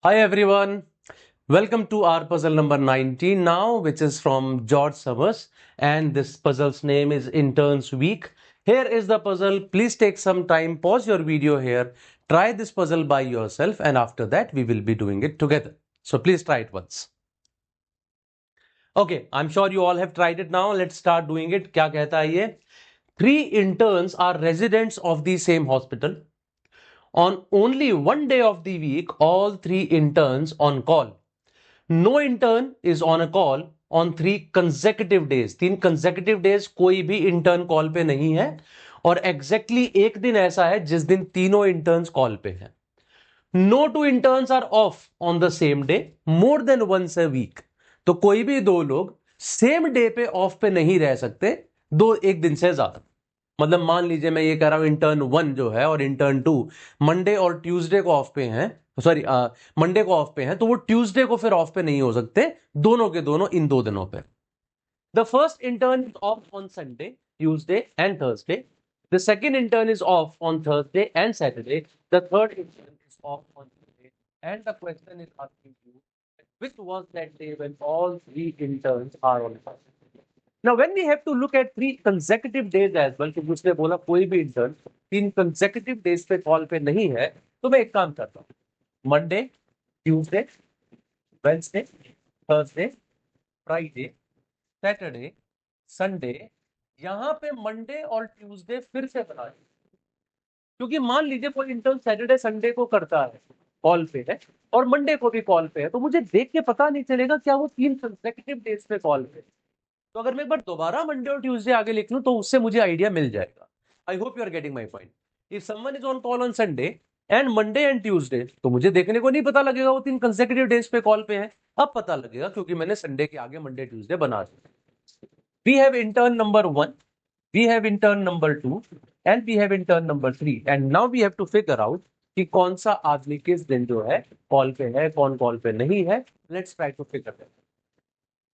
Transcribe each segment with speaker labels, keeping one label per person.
Speaker 1: Hi everyone, welcome to our puzzle number 19 now, which is from George Summers, and this puzzle's name is Interns Week. Here is the puzzle. Please take some time, pause your video here, try this puzzle by yourself, and after that we will be doing it together. So please try it once. Okay, I'm sure you all have tried it now. Let's start doing it. क्या कहता है ये? 3 interns are residents of the same hospital. On only one day of the week, all 3 interns on call. No intern is on a call on 3 consecutive days. 3 consecutive days कोई भी intern call पे नहीं है और exactly एक दिन ऐसा है जिस दिन तीनों इंटर्न्स कॉल पे हैं. No two interns are off on the same day more than once a week. तो कोई भी दो लोग सेम डे पे ऑफ पे नहीं रह सकते दो एक दिन से ज्यादा. मतलब मान लीजिए मैं ये कह रहा हूं इंटर्न 1 जो है और इंटर्न 2 मंडे और ट्यूसडे को ऑफ पे हैं, सॉरी मंडे को ऑफ पे हैं, तो वो ट्यूसडे को फिर ऑफ पे नहीं हो सकते दोनों के दोनों इन दो दिनों पे. The first intern is of on Sunday, Tuesday and Thursday. The second intern is of on Thursday and Saturday. The third intern is of on Sunday. And the question is asking you, which was that day when all 3 interns are on call? Now, when we have to look at 3 consecutive days as well, क्योंकि उसने बोला कोई भी intern 3 consecutive days पे call पे नहीं है, तो मैं एक काम करता हूँ. Monday, Tuesday, Wednesday, Thursday, Friday, Saturday, Sunday. यहां पे मंडे और ट्यूसडे फिर से बना दें. क्योंकि मान लीजिए कोई इंटर्न सैटरडे संडे को करता है, कॉल पे है, और मंडे को भी कॉल पे है, तो मुझे देख के पता नहीं चलेगा क्या वो 3 consecutive days पे कॉल पे. तो अगर मैं एक बार दोबारा मंडे और ट्यूसडे आगे लिख लूं तो उससे मुझे आइडिया मिल जाएगा. I hope you are getting my point. If someone is on call on Sunday and Monday and Tuesday, तो मुझे देखने को नहीं पता लगेगा वो 3 consecutive days पे कॉल पे है. अब पता लगेगा क्योंकि मैंने संडे के आगे मंडे ट्यूसडे बना दिया. We have intern number 1, we have intern number 2 and we have intern number 3. And now we have to figure out कि कौन सा आदमी किस दिन जो है कॉल पे है, कौन कॉल पे नहीं है. Let's try to figure that.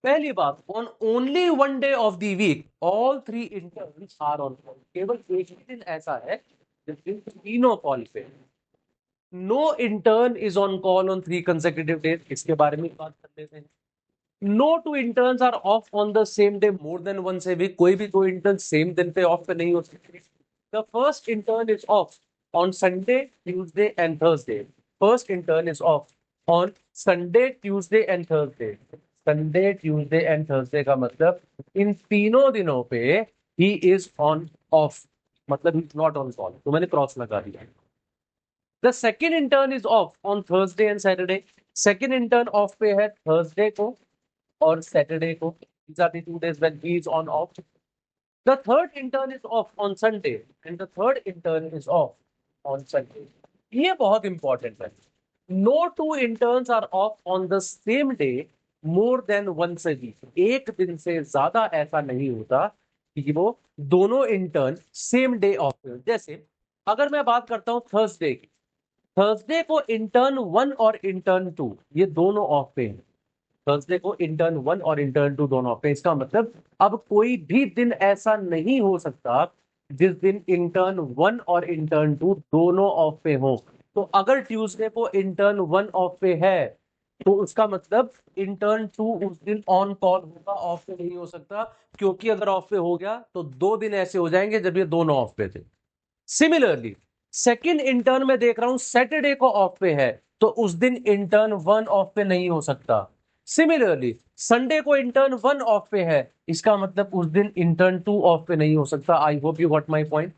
Speaker 1: पहली बात, on only one day of the week all 3 interns are on call. केवल एक ही दिन ऐसा है जिस दिन तीनों कॉल पे. No intern is on call on 3 consecutive days. इसके बारे में बात कर लेते हैं. No two interns are off on the same day more than once a week. कोई भी दो इंटर्न सेम दिन पे ऑफ पे नहीं हो सकते. The first intern is of on Sunday, Tuesday and Thursday. First intern is of on Sunday, Tuesday and Thursday. Sunday, Tuesday and Thursday का मतलब इन तीनों दिनों पे ही इज ऑन ऑफ, मतलब ही इज नॉट ऑन कॉल. तो मैंने cross लगा दिया. The second intern is of on Thursday and Saturday. Second intern of पे है थर्सडे को और सैटरडे को. These are the 2 days when he is on off. The third intern is off on Sunday and the third intern is off on Sunday. ये बहुत important है. No two interns are off on the same day more than once a week. एक दिन से ज्यादा ऐसा नहीं होता कि वो दोनों इंटर्न सेम डे ऑफ पे. जैसे अगर मैं बात करता हूं थर्सडे की, थर्सडे को इंटर्न 1 और इंटर्न 2 ये दोनों ऑफ पे हैं. थर्सडे को इंटर्न 1 और इंटर्न 2 दोनों ऑफ पे. इसका मतलब अब कोई भी दिन ऐसा नहीं हो सकता जिस दिन इंटर्न 1 और इंटर्न 2 दोनों ऑफ पे हो. तो अगर ट्यूसडे को इंटर्न 1 ऑफ पे है तो उसका मतलब इंटर्न 2 उस दिन ऑन कॉल होगा, ऑफ पे नहीं हो सकता. क्योंकि अगर ऑफ पे हो गया तो 2 दिन ऐसे हो जाएंगे जब ये दोनों ऑफ पे थे. सिमिलरली सेकेंड इंटर्न में देख रहा हूं सैटरडे को ऑफ पे है, तो उस दिन इंटर्न 1 ऑफ पे नहीं हो सकता. सिमिलरली संडे को इंटर्न 1 ऑफ पे है, इसका मतलब उस दिन इंटर्न 2 ऑफ पे नहीं हो सकता. आई hope you got my point.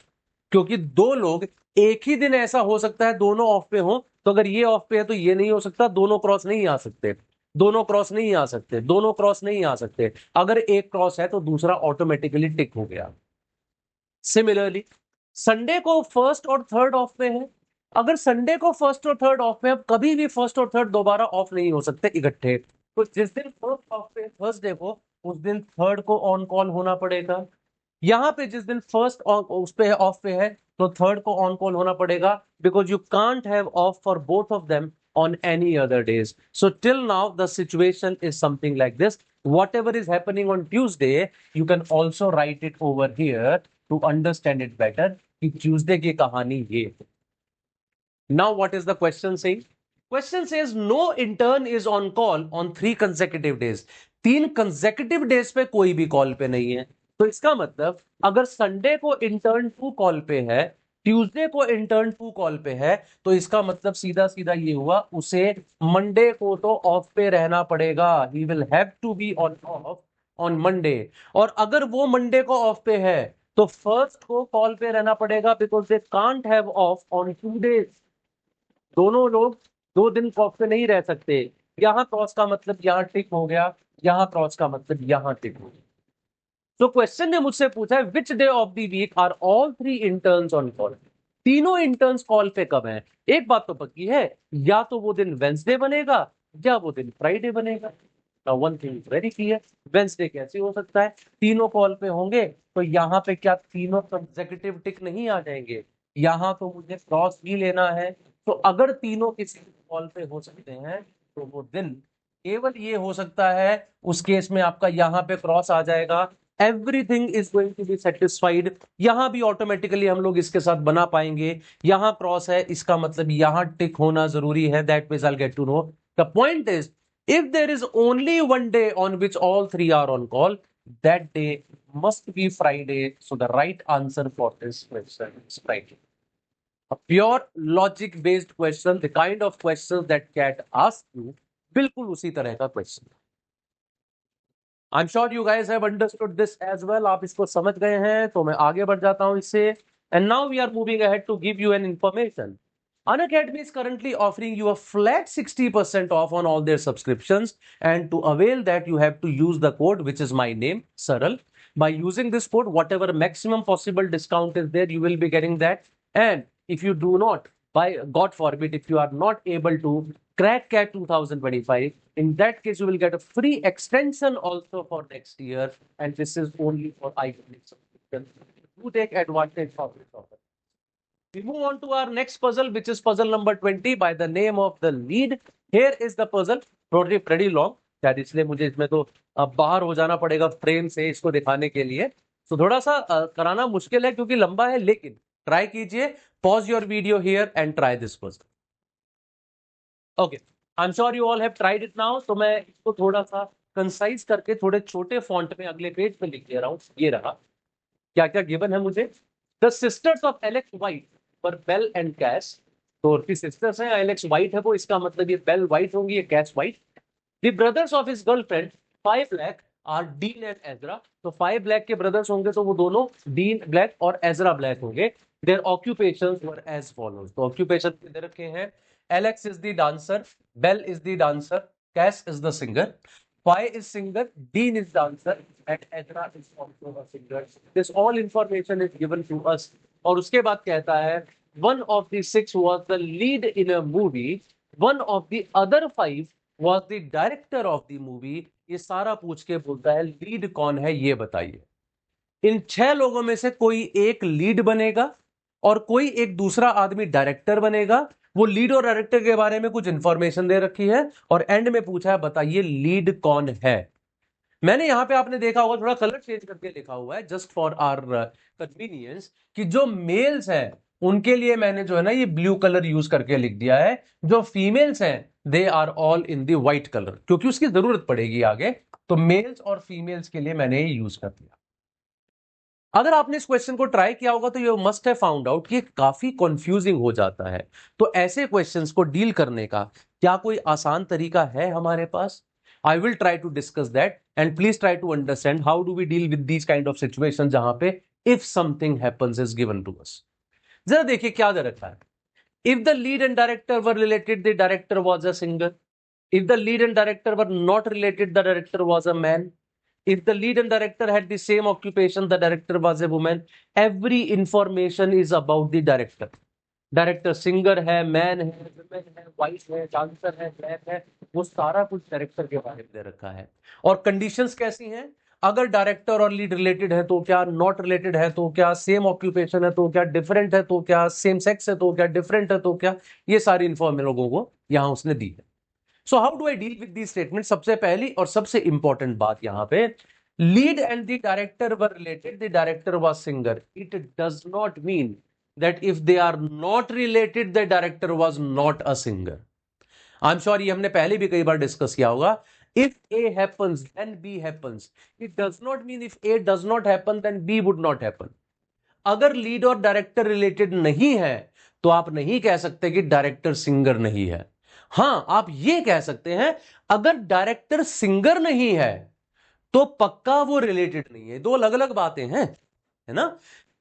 Speaker 1: क्योंकि दो लोग एक ही दिन ऐसा हो सकता है दोनों ऑफ पे हो, तो अगर ये ऑफ पे है तो ये नहीं हो सकता. दोनों क्रॉस नहीं आ सकते, दोनों क्रॉस नहीं आ सकते, दोनों क्रॉस नहीं आ सकते. अगर एक क्रॉस है तो दूसरा ऑटोमेटिकली टिक हो गया. सिमिलरली संडे को फर्स्ट और थर्ड ऑफ पे है. अगर संडे को फर्स्ट और थर्ड ऑफ पे, अब कभी भी फर्स्ट और थर्ड दोबारा ऑफ नहीं हो सकते इकट्ठे. तो जिस दिन फर्स्ट ऑफ पे थर्सडे को, उस दिन थर्ड को ऑन कॉल होना पड़ेगा. यहां पे जिस दिन फर्स्ट उस पे ऑफ पे है तो थर्ड को ऑन कॉल होना पड़ेगा. Because you can't have of for both of them on any other days. So till now the situation is something like this. Whatever is happening on Tuesday, you can also write it over here to understand it better. कि Tuesday की कहानी ये. Now what is the question saying? Question says no intern is on call on 3 consecutive days. 3 consecutive days पे कोई भी call पे नहीं है। तो इसका मतलब अगर संडे को इंटर्न 2 कॉल पे है, ट्यूसडे को इंटर्न 2 कॉल पे है, तो इसका मतलब सीधा सीधा ये हुआ उसे मंडे को तो ऑफ पे रहना पड़ेगा। He will have to be on off on Monday. और अगर वो मंडे को ऑफ पे है तो फर्स्ट को कॉल पे रहना पड़ेगा, because they can't have of on 2 days. दोनों लोग 2 दिन ऑफ पे नहीं रह सकते। यहां क्रॉस का मतलब यहां टिक हो गया, यहां क्रॉस का मतलब यहां टिक हो गया। तो क्वेश्चन ने मुझसे पूछा है which day of the week are all 3 interns on call. तीनों इंटर्न्स कॉल पे कब हैं? एक बात तो पक्की है, या तो वो दिन वेंसडे बनेगा या वो दिन फ्राइडे बनेगा। Now one thing is very clear, Wednesday कैसे हो सकता है? तीनों कॉल पे होंगे तो यहाँ पे क्या तीनों कंसेक्यूटिव टिक नहीं आ जाएंगे? यहाँ तो मुझे क्रॉस भी लेना है। तो अगर तीनों किसी कॉल पे हो सकते हैं तो वो दिन केवल ये हो सकता है, उस केस में आपका यहां पे क्रॉस आ जाएगा। Everything is going to be satisfied. यहां भी ऑटोमेटिकली हम लोग इसके साथ बना पाएंगे। यहां क्रॉस है, इसका मतलब यहां टिक होना जरूरी है। That means I will get to know the point is if there is only one day on which all 3 are on call, that day must be Friday. So the right answer for this question is Friday. A pure logic based question, the kind of questions that cat asks you, बिल्कुल उसी तरह का question. I'm sure you guys have understood this as well. आप इसको समझ गए हैं, तो मैं आगे बढ़ जाता हूं इससे। And now we are moving ahead to give you an information. Unacademy is currently offering you a flat 60% off on all their subscriptions, and to avail that you have to use the code, which is my name, Saral. By using this code, whatever maximum possible discount is there, you will be getting that. And if you do not, by God forbid, if you are not able to crack CAT 2025, in that case, you will get a free extension also for next year, and this is only for iconic subscription. Do take advantage of this offer. We move on to our next puzzle, which is puzzle number 20 by the name of the lead. Here is the puzzle, pretty long, शायद इसलिए मुझे इसमें तो अब बाहर हो जाना पड़ेगा फ्रेम से इसको दिखाने के लिए। तो थोड़ा सा कराना मुश्किल है क्योंकि लंबा है, लेकिन ट्राई कीजिए। Pause your video here and try this puzzle. Okay, I am sure you all have tried it now. तो मैं इसको थोड़ा सा कंसाइज करके थोड़े छोटे फॉन्ट में अगले पेज पे लिख दे रहा हूं। ये रहा, क्या क्या गिवन है मुझे। The sisters of Alex white पर बेल एंड कैश। तो उनकी सिस्टर्स हैं, एलेक्स वाइट है वो, इसका मतलब ये बेल वाइट होंगी, ये Cash White. The brothers of his girlfriend 5 Black are Dean and Ezra. तो 5 ब्लैक के ब्रदर्स होंगे तो वो दोनों डीन ब्लैक और एजरा ब्लैक होंगे। Their occupations were as follows. तो ऑक्यूपेशन दे रखे हैं, Alex is the dancer, Bell is the dancer, Cash is the singer, Pi is singer, Dean is dancer, and Ezra is also a singer. This all information is given to us. और उसके बाद कहता है one of the 6 was the lead in a movie, one of the other 5 was the director of the movie. ये सारा पूछ के बोलता है लीड कौन है ये बताइए। इन 6 लोगों में से कोई एक लीड बनेगा और कोई एक दूसरा आदमी डायरेक्टर बनेगा। वो लीड और डायरेक्टर के बारे में कुछ इंफॉर्मेशन दे रखी है और एंड में पूछा है बताइए लीड कौन है। मैंने यहां पे आपने देखा होगा थोड़ा कलर चेंज करके लिखा हुआ है जस्ट फॉर आवर कन्वीनियंस, कि जो मेल्स हैं उनके लिए मैंने जो है ना ये ब्लू कलर यूज करके लिख दिया है, जो फीमेल्स हैं they are all in the white colour, क्योंकि उसकी जरूरत पड़ेगी आगे। तो मेल्स और फीमेल्स के लिए मैंने ये यूज कर दिया। अगर आपने इस क्वेश्चन को ट्राई किया होगा तो you must have found out कि काफी कंफ्यूजिंग हो जाता है। तो ऐसे क्वेश्चंस को डील करने का क्या कोई आसान तरीका है हमारे पास? I will try to discuss that and please try to understand how do we deal with these kind of situation जहां पे if something happens is given to us. जरा देखिए क्या दे रखा है। If the lead and director were related the director was a singer. If the lead and director were not related the director was a man. If the lead and director had the same occupation, the director was a woman. Every information is about the director. Director singer है, man है, women है, white है, dancer है, black है, वो सारा कुछ director के बारे में दे रखा है। और कंडीशंस कैसी हैं? अगर डायरेक्टर और लीड रिलेटेड है तो क्या, नॉट रिलेटेड है तो क्या, सेम ऑक्यूपेशन है तो क्या, डिफरेंट है तो क्या, सेम सेक्स है तो क्या, डिफरेंट है तो क्या, ये सारी इन्फॉर्मेशन लोगों को यहां उसने दी है। So how do I deal with this statement? सबसे पहली और सबसे इंपॉर्टेंट बात यहां पे, lead and the director were related, the director was singer. It does not mean that if they are not related the director was not a singer. I am sure ये हमने पहले भी कई बार डिस्कस किया होगा. If A happens, then B happens. It does not mean if A does not happen, then B would not happen. अगर lead और director related नहीं है तो आप नहीं कह सकते कि डायरेक्टर सिंगर नहीं है. हां, आप ये कह सकते हैं अगर डायरेक्टर सिंगर नहीं है तो पक्का वो रिलेटेड नहीं है. दो अलग अलग बातें हैं, है ना.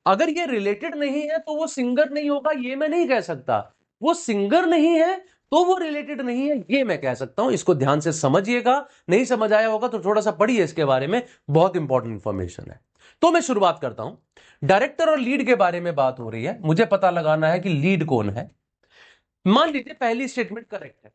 Speaker 1: अगर ये रिलेटेड नहीं है तो वो सिंगर नहीं होगा, ये मैं नहीं कह सकता. वो सिंगर नहीं है तो वो रिलेटेड नहीं है, ये मैं कह सकता हूं. इसको ध्यान से समझिएगा. नहीं समझ आया होगा तो थोड़ा सा पढ़िए इसके बारे में, बहुत इंपॉर्टेंट इंफॉर्मेशन है. तो मैं शुरुआत करता हूं. डायरेक्टर और लीड के बारे में बात हो रही है. मुझे पता लगाना है कि लीड कौन है. मान लीजिए पहली स्टेटमेंट करेक्ट है.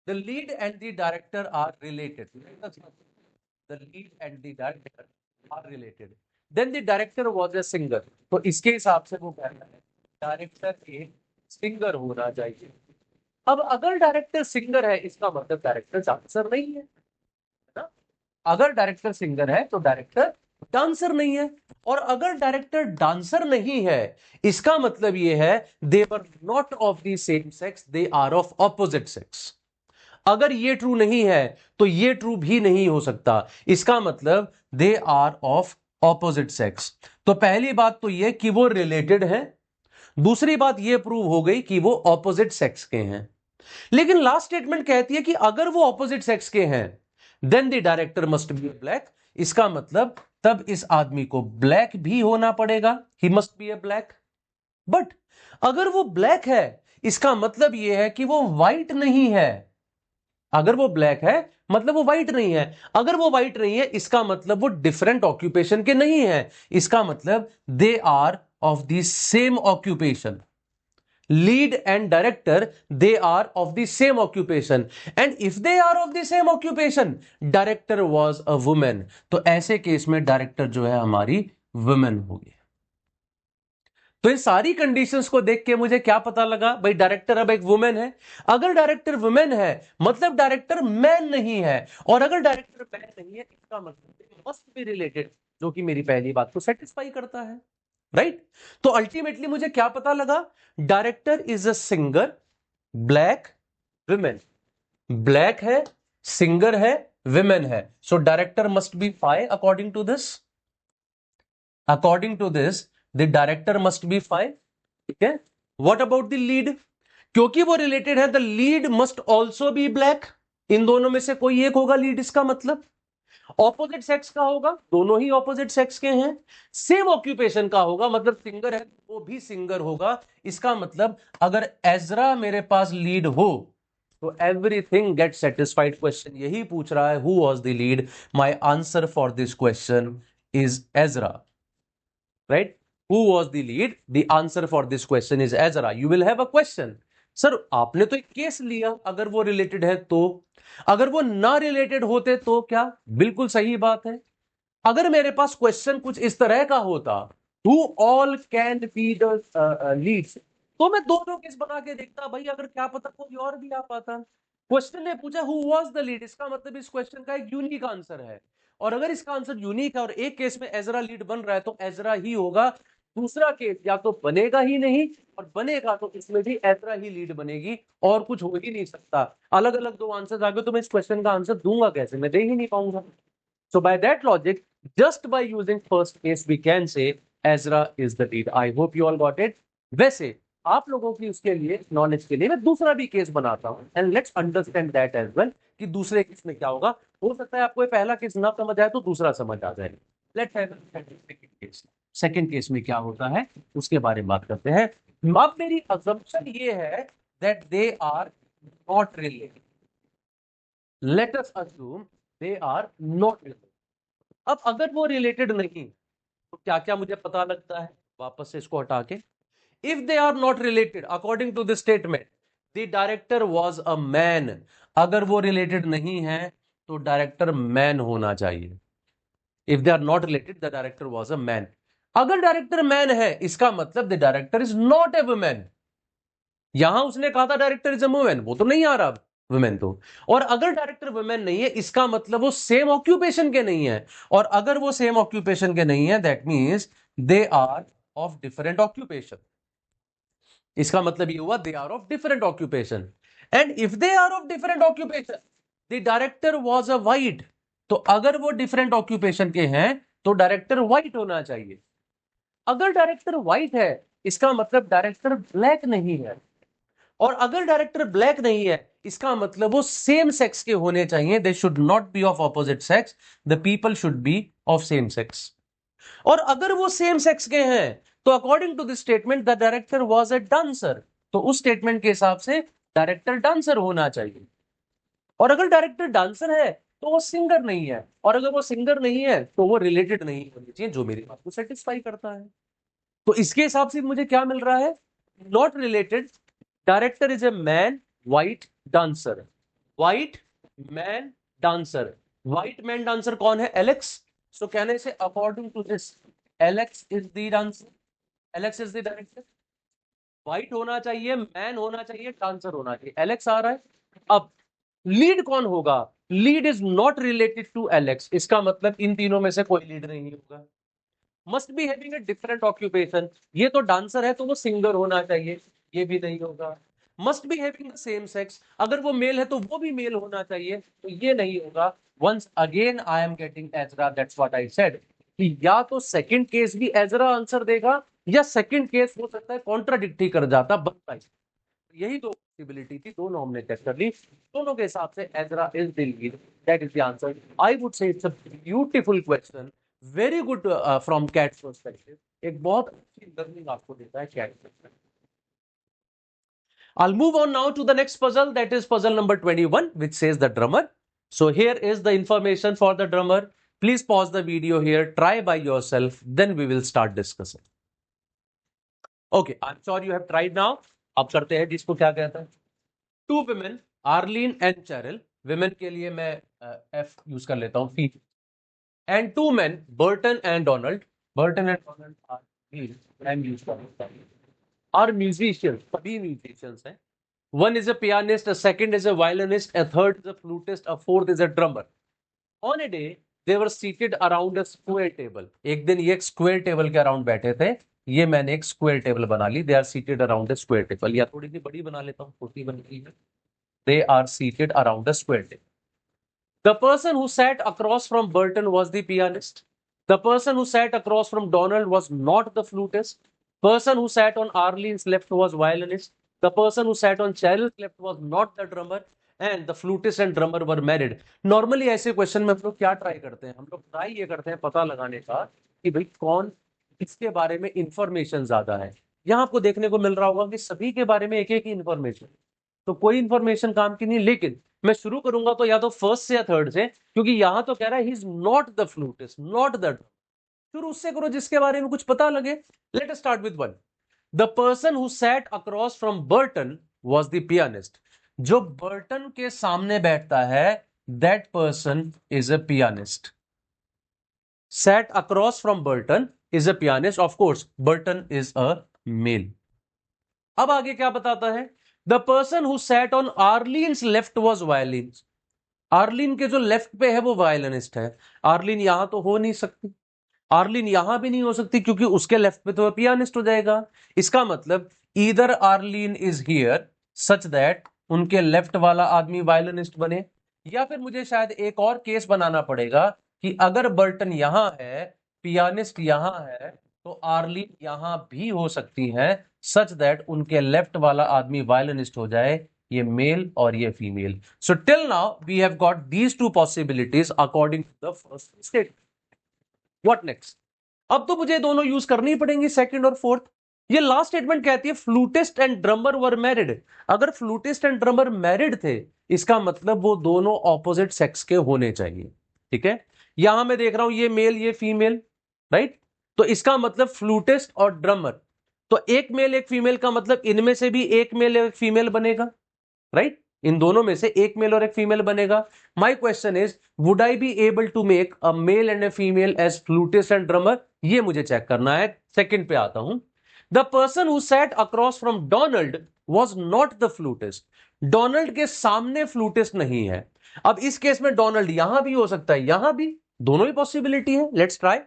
Speaker 1: The lead and the director are related. The lead and the director are related. Then the director was a singer. तो इसके हिसाब से वो कहता है डायरेक्टर एक सिंगर होना चाहिए. अब अगर डायरेक्टर सिंगर है इसका मतलब डायरेक्टर डांसर नहीं है ना. अगर डायरेक्टर सिंगर है तो डायरेक्टर डांसर नहीं है. और अगर डायरेक्टर डांसर नहीं है इसका मतलब यह है they were not of the same sex, they are of opposite sex. अगर ये ट्रू नहीं है तो ये ट्रू भी नहीं हो सकता. इसका मतलब they are of opposite sex. तो पहली बात तो यह कि वो रिलेटेड है. दूसरी बात यह प्रूव हो गई कि वो ऑपोजिट सेक्स के हैं. लेकिन लास्ट स्टेटमेंट कहती है कि अगर वो ऑपोजिट सेक्स के हैं then the director must be Black. इसका मतलब तब इस आदमी को ब्लैक भी होना पड़ेगा. He must be A black. But अगर वो ब्लैक है इसका मतलब यह है कि वो व्हाइट नहीं है. अगर वो ब्लैक है मतलब वो व्हाइट नहीं है. अगर वो व्हाइट नहीं है इसका मतलब वो डिफरेंट ऑक्यूपेशन के नहीं है. इसका मतलब they are of the same occupation. Lead and director, they are of the same occupation. And if they are of the same occupation, director was a woman. तो ऐसे केस में डायरेक्टर जो है हमारी वुमेन होगी. तो इन सारी कंडीशंस को देख के मुझे क्या पता लगा भाई डायरेक्टर अब एक वुमेन है. अगर डायरेक्टर वुमेन है मतलब डायरेक्टर मैन नहीं है. और अगर डायरेक्टर मैन नहीं है इसका मतलब मस्ट बी रिलेटेड, जो कि मेरी पहली बात को सेटिस्फाई करता है. राइट. तो अल्टीमेटली मुझे क्या पता लगा, director is a singer, black, women. Black है, सिंगर है, विमेन है. So director must be Phi according to this. According to this the director must be Phi. ठीक है. What about the lead? क्योंकि वो रिलेटेड है the lead must also be black. इन दोनों में से कोई एक होगा लीड. इसका मतलब ऑपोजिट सेक्स का होगा, दोनों ही ऑपोजिट सेक्स के हैं. सेम ऑक्यूपेशन का होगा मतलब सिंगर है वो भी सिंगर होगा. इसका मतलब अगर एजरा मेरे पास लीड हो तो एवरीथिंग गेट सेटिस्फाइड. क्वेश्चन यही पूछ रहा है who was the lead. My answer for this question is Ezra. Right. Who was the lead? The answer for this question is Ezra. You will have a question, sir आपने तो एक case लिया अगर वो रिलेटेड है तो, अगर वो ना रिलेटेड होते तो क्या? बिल्कुल सही बात है. अगर मेरे पास क्वेश्चन कुछ इस तरह का होता who all can be the leads तो मैं दोनों केस बना के देखता भाई, अगर क्या पता कोई और भी आ पाता. क्वेश्चन ने पूछा हु वाज द लीड, इसका मतलब इस क्वेश्चन का एक यूनिक आंसर है. और अगर इसका आंसर यूनिक है और एक केस में एजरा लीड बन रहा है तो एजरा ही होगा. दूसरा केस या तो बनेगा ही नहीं और बनेगा तो इसमें भी एजरा ही लीड बनेगी और कुछ हो ही नहीं सकता. अलग अलग दो आंसर आ गए तो मैं इस क्वेश्चन का आंसर दूंगा कैसे? मैं दे ही नहीं पाऊंगा. So by that logic, just by using first case, we can say Ezra is the lead. I hope you all got it. वैसे आप लोगों की उसके लिए नॉलेज के लिए मैं दूसरा भी केस बनाता हूं and let's understand that as well कि दूसरे केस में क्या होगा. हो सकता है आपको ये पहला केस ना समझ आए तो दूसरा समझ आ जाए. Let's have second case. Second case में क्या होता है उसके बारे में बात करते हैं. अब मेरी अजम्पशन ये है that they are not related. Let us assume they are not related. अब अगर वो रिलेटेड नहीं तो क्या क्या मुझे पता लगता है, वापस से इसको हटा के. If they are not related according to the statement the director was a man. अगर वो रिलेटेड नहीं है तो डायरेक्टर मैन होना चाहिए. If they are not related the director was a man. अगर डायरेक्टर मैन है इसका मतलब the director is not a women. यहां उसने कहा था डायरेक्टर इज अ वुमेन, वो तो नहीं आ रहा वुमेन तो. और अगर डायरेक्टर वुमेन नहीं है इसका मतलब वो सेम ऑक्यूपेशन के नहीं है. और अगर वो सेम ऑक्यूपेशन के नहीं है that means they are of different occupation. इसका मतलब ये हुआ they are of different occupation. And if they are of different occupation, the director was a White, तो अगर वो डिफरेंट ऑक्यूपेशन के हैं तो डायरेक्टर व्हाइट होना चाहिए। अगर डायरेक्टर व्हाइट है इसका मतलब डायरेक्टर ब्लैक नहीं है, और अगर डायरेक्टर ब्लैक नहीं है इसका मतलब वो सेम सेक्स के होने चाहिए। They should not be of opposite sex, the people should be of same sex. और अगर वो सेम सेक्स के हैं तो according to this statement the director was a dancer, तो उस स्टेटमेंट के हिसाब से डायरेक्टर डांसर होना चाहिए। और अगर डायरेक्टर डांसर है तो वो सिंगर नहीं है, और अगर वो सिंगर नहीं है तो वो रिलेटेड नहीं होनी चाहिए, जो मेरी बात को सेटिस्फाई करता है। तो इसके हिसाब से मुझे क्या मिल रहा है, not related, director is a man, White dancer, White man dancer. White man dancer कौन है, एलेक्स। सो कहने से according to this Alex is the dancer, Alex is the director. White होना चाहिए, मैन होना चाहिए, डांसर होना चाहिए, एलेक्स आ रहा है। अब लीड कौन होगा, lead is not related to Alex, इसका मतलब इन तीनों में से कोई लीड नहीं होगा। Must be having a different occupation, ये तो डांसर है तो वो सिंगर होना चाहिए, ये भी नहीं होगा। Must be having the same sex, अगर वो मेल है तो वो भी मेल होना चाहिए, तो ये नहीं होगा। Once again I am getting Ezra, that's what I said, कि या तो सेकंड केस भी एजरा आंसर देगा या सेकंड केस हो सकता है कॉन्ट्राडिक्टी कर जाता, बनता ही। यही दो पॉसिबिलिटी थी, दोनों हमने चेक कर ली, दोनों के हिसाब से Ezra is the lead, that is the answer. I would say it's a beautiful question, very good from CAT perspective, एक बहुत अच्छी लर्निंग आपको देता है CAT perspective. I'll move on now to the next puzzle, that is puzzle number 21, which says the drummer. So here is the information for the drummer. Please pause the video here, try by yourself, then we will start discussing. Okay, I'm sure you have tried now. अब करते हैं जिसको क्या कहता है, to women, आर्लीन and चैरल, women के लिए मैं F यूज कर लेता हूं, फी, and two men, Burton and Donald. Burton and Donald are and use are musicians, सभी musicians हैं। One is a pianist, a second is a violinist, a third is a flutist, a fourth is a drummer. On a day, they were seated around a square table. एक दिन ये एक square table के around बैठे थे, ये मैंने एक square table बना ली। They are seated around a square table, या थोड़ी सी बड़ी बना लेता हूँ, छोटी बन गई है। They are seated around a square table. The person who sat across from Burton was the pianist. The person who sat across from Donald was not the flutist. Person who sat on Arlene's left was violinist. The person who sat on Cheryl's left was not the drummer. And the flutist and drummer were married. Normally ऐसे question में हम लोग क्या try करते हैं, हम लोग try ये करते हैं पता लगाने का कि भाई कौन किसके बारे में इंफॉर्मेशन ज्यादा है। यहाँ आपको देखने को मिल रहा होगा कि सभी के बारे में एक एक ही इंफॉर्मेशन, तो कोई इंफॉर्मेशन काम की नहीं। लेकिन मैं शुरू करूंगा तो या तो फर्स्ट से या थर्ड से, क्योंकि यहां तो कह रहा है he is not the flutist, not the, शुरू उससे करो जिसके बारे में कुछ पता लगे। Let us start with one. The person who sat across from Burton was the pianist. जो बर्टन के सामने बैठता है that person is a pianist. Sat across from Burton is a pianist, of course Burton is a male. अब आगे क्या बताता है, the person who sat on आर्लीन्स left was violins. Arlene के जो लेफ्ट पे है वो वायलिनिस्ट है। आर्लीन यहां तो हो नहीं सकती, आर्लीन यहां भी नहीं हो सकती क्योंकि उसके लेफ्ट पे तो पियानिस्ट हो जाएगा। इसका मतलब either Arlene is here such that उनके लेफ्ट वाला आदमी वायलिनिस्ट बने, या फिर मुझे शायद एक और केस बनाना पड़ेगा कि अगर बर्टन यहां है, पियानिस्ट यहां है, तो आर्लीन यहां भी हो सकती है सच दैट उनके लेफ्ट वाला आदमी वायलिनिस्ट हो जाए, ये मेल और ये female. So till now we have got these two possibilities according to the first statement. What next, अब तो मुझे दोनों यूज करनी पड़ेंगी, सेकंड और फोर्थ। ये लास्ट स्टेटमेंट कहती है flautist and drummer were married. अगर फ्लूटिस्ट एंड ड्रमर मैरिड थे इसका मतलब वो दोनों ऑपोजिट सेक्स के होने चाहिए, ठीक है। यहां मैं देख रहा हूं ये मेल ये फीमेल, राइट, तो इसका मतलब फ्लूटिस्ट और ड्रमर, तो एक मेल एक फीमेल का मतलब इनमें से भी एक मेल एक फीमेल बनेगा, राइट, इन दोनों में से एक मेल और एक फीमेल बनेगा। My question is would I be able to make a male and a female as flautist and drummer, ये मुझे चेक करना है। सेकंड पे आता हूं, the person who sat across from Donald was not the flautist. Donald के सामने flautist नहीं है। अब इस केस में डोनाल्ड यहां भी हो सकता है, यहां भी, दोनों ही पॉसिबिलिटी है। Let's try.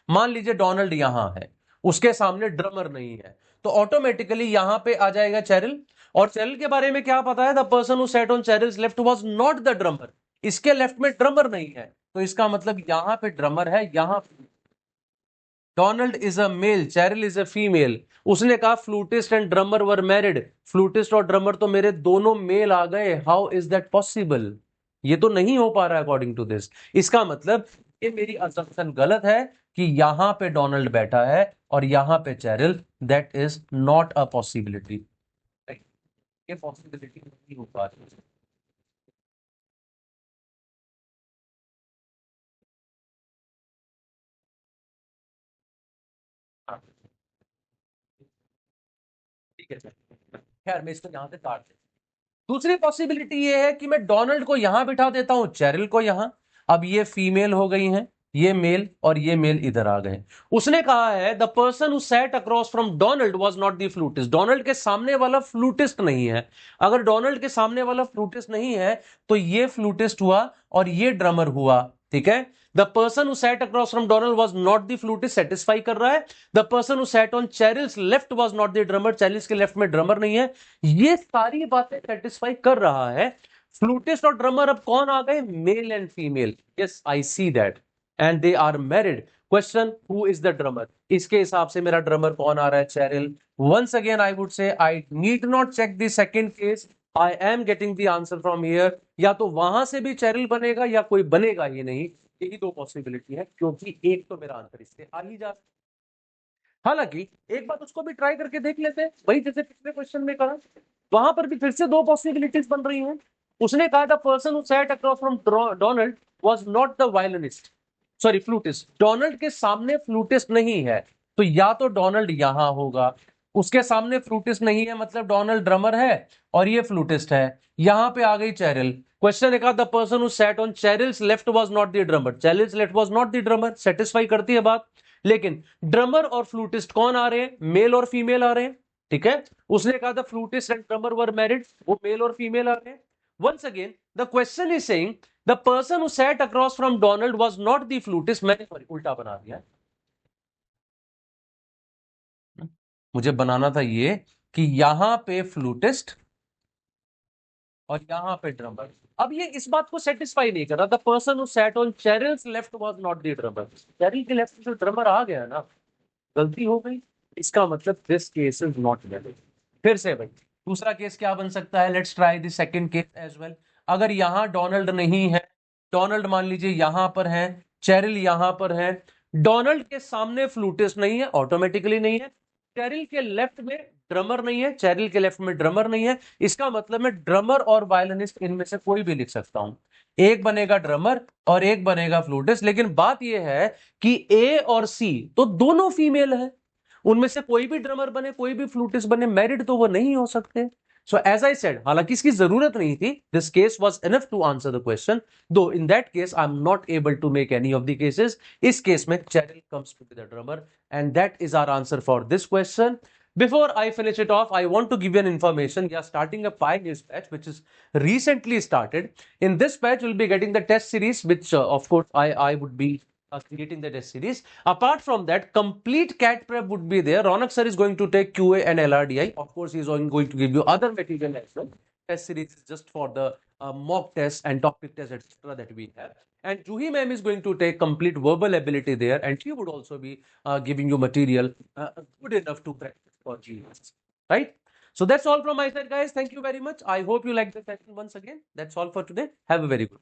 Speaker 1: मान लीजिए डोनाल्ड यहां है, उसके सामने ड्रमर नहीं है, तो ऑटोमेटिकली यहां पे आ जाएगा चैरिल, और चैरल के बारे में क्या पता है? The person who sat on Cheryl's left was not the drummer, इसके लेफ्ट में ड्रमर नहीं है, तो इसका मतलब यहां पे ड्रमर है, यहां Donald is a male, Cheryl is a female. उसने कहा flutist and drummer were married, flutist और ड्रमर तो मेरे दोनों मेल आ गए, हाउ इज दैट पॉसिबल? ये तो नहीं हो पा रहा है अकॉर्डिंग टू दिस। इसका मतलब ये मेरी असम्पशन गलत है कि यहां पे डोनाल्ड बैठा है और यहां पे Cheryl, that is not a possibility. ये पॉसिबिलिटी नहीं हो पा रही है। हाँ, ठीक है खैर मैं इसको यहां से काट देता हूं। दूसरी पॉसिबिलिटी ये है कि मैं डोनाल्ड को यहां बिठा देता हूं, चैरल को यहां। अब ये फीमेल हो गई हैं, ये मेल और ये मेल इधर आ गए। उसने कहा है the person who sat across from Donald was not the flautist, Donald के सामने वाला फ्लूटिस्ट नहीं है। अगर डोनाल्ड के सामने वाला फ्लूटिस्ट नहीं है तो ये फ्लूटिस्ट हुआ और ये ड्रमर हुआ, ठीक है। The person who sat across from Donald was not the flutist, satisfy कर रहा है। The person who sat on Cheryl's left was not the drummer, Cheryl's के लेफ्ट में ड्रमर नहीं है। ये सारी बातें सेटिस्फाई कर रहा है। फ्लूटिस्ट और ड्रमर अब कौन आ गए? Male and female. Yes I see that, and they are married. Question who is the drummer? इसके हिसाब से मेरा ड्रमर कौन आ रहा है? Cheryl. Once again I would say I need not check the second case, I am getting the answer from here. या तो वहां से भी चैरल बनेगा या कोई बनेगा ही नहीं। यही दो पॉसिबिलिटी है, क्योंकि एक तो मेरा आंसर इससे आ ही जा। हालांकि एक बात उसको भी ट्राई करके देख लेते हैं, वही जैसे पिछले क्वेश्चन में कहा, वहां पर भी फिर से दो पॉसिबिलिटीज बन रही हैं। उसने कहा the person who sat across from Donald was not the violinist, sorry flautist. Donald के सामने फ्लूटिस्ट नहीं है, तो या तो डोनाल्ड यहां होगा, उसके सामने फ्लूटिस्ट नहीं है मतलब डोनाल्ड ड्रमर है और ये फ्लूटिस्ट है। यहां पे आ गई चैरल। क्वेश्चन ने कहा the person who sat on Cheryl's left was not the drummer, Cheryl's left was not the drummer, satisfy करती है बात। लेकिन ड्रमर और फ्लूटिस्ट कौन आ रहे हैं? मेल और फीमेल आ रहे हैं, ठीक है। उसने कहा the flautist and drummer were married, वो मेल और फीमेल आ रहे हैं। Once again the question is saying the person who sat across from Donald was not the flautist, मैंने सॉरी उल्टा बना दिया, मुझे बनाना था ये कि यहां पे फ्लूटिस्ट और यहां पे ड्रमर। अब ये इस बात को सेटिस्फाई नहीं कर रहा, the person who sat on Cheryl's left was not the drummer, Cheryl के लेफ्ट जो ड्रमर आ गया ना, गलती हो गई। इसका मतलब this case is not valid. फिर से भाई दूसरा केस क्या बन सकता है? Let's try the second case as well. अगर यहां डोनाल्ड नहीं है, डोनाल्ड मान लीजिए यहां पर है, चैरिल यहां पर है, डोनाल्ड के सामने फ्लूटिस्ट नहीं है, ऑटोमेटिकली नहीं है। चैरिल के लेफ्ट में ड्रमर नहीं है, चैरिल के लेफ्ट में ड्रमर नहीं है। इसका मतलब मैं ड्रमर और वायलिनिस्ट इनमें से कोई भी लिख सकता हूं। एक बनेगा ड्रमर और एक बनेगा फ्लूटिस्ट। लेकिन बात यह है कि ए और सी तो दोनों फीमेल है, उनमें से कोई भी ड्रमर बने कोई भी फ्लूटिस्ट बने, मैरिड तो वो नहीं हो सकते। सो एज आई सेड, हालांकि इसकी जरूरत नहीं थी, this case was enough to answer the question, though in that case I am not able to make any of the cases. इस केस में Cheryl comes to be the drummer and that is our answer for this question. Before I finish it off, I want to give you an information. We are starting a Pioneers batch, which is recently started. In this batch, we'll be getting the test series, which of course I would be creating the test series. Apart from that, complete CAT prep would be there. Ronak sir is going to take QA and LRDI. Of course, he is going to give you other material as well. Test series is just for the mock tests and topic tests, etc. that we have. And Juhi ma'am is going to take complete verbal ability there, and she would also be giving you material good enough to practice for GES. Right? So that's all from my side, guys. Thank you very much. I hope you liked the session once again. That's all for today. Have a very good